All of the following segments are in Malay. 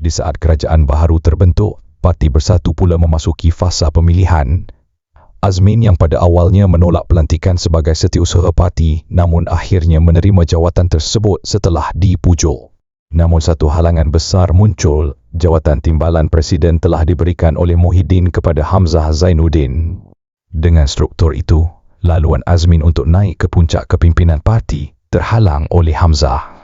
Di saat kerajaan baharu terbentuk, Parti Bersatu pula memasuki fasa pemilihan. Azmin yang pada awalnya menolak pelantikan sebagai setiausaha parti, namun akhirnya menerima jawatan tersebut setelah dipujuk. Namun satu halangan besar muncul, jawatan timbalan presiden telah diberikan oleh Muhyiddin kepada Hamzah Zainuddin. Dengan struktur itu, laluan Azmin untuk naik ke puncak kepimpinan parti terhalang oleh Hamzah.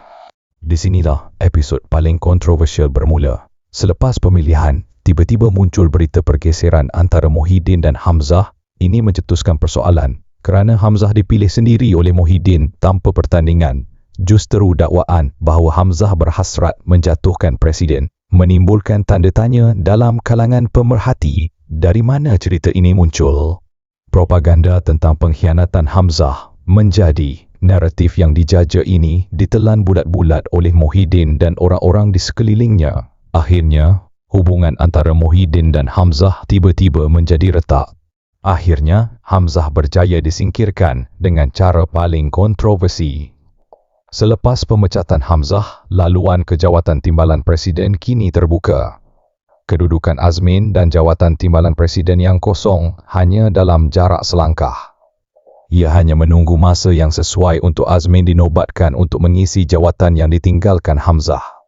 Di sinilah episod paling kontroversial bermula. Selepas pemilihan, tiba-tiba muncul berita pergeseran antara Muhyiddin dan Hamzah. Ini mencetuskan persoalan kerana Hamzah dipilih sendiri oleh Muhyiddin tanpa pertandingan. Justeru dakwaan bahawa Hamzah berhasrat menjatuhkan presiden menimbulkan tanda tanya dalam kalangan pemerhati. Dari mana cerita ini muncul? Propaganda tentang pengkhianatan Hamzah menjadi naratif yang dijaja ini ditelan bulat-bulat oleh Muhyiddin dan orang-orang di sekelilingnya. Akhirnya, hubungan antara Muhyiddin dan Hamzah tiba-tiba menjadi retak. Akhirnya, Hamzah berjaya disingkirkan dengan cara paling kontroversi. Selepas pemecatan Hamzah, laluan ke jawatan timbalan presiden kini terbuka. Kedudukan Azmin dan jawatan timbalan presiden yang kosong hanya dalam jarak selangkah. Ia hanya menunggu masa yang sesuai untuk Azmin dinobatkan untuk mengisi jawatan yang ditinggalkan Hamzah.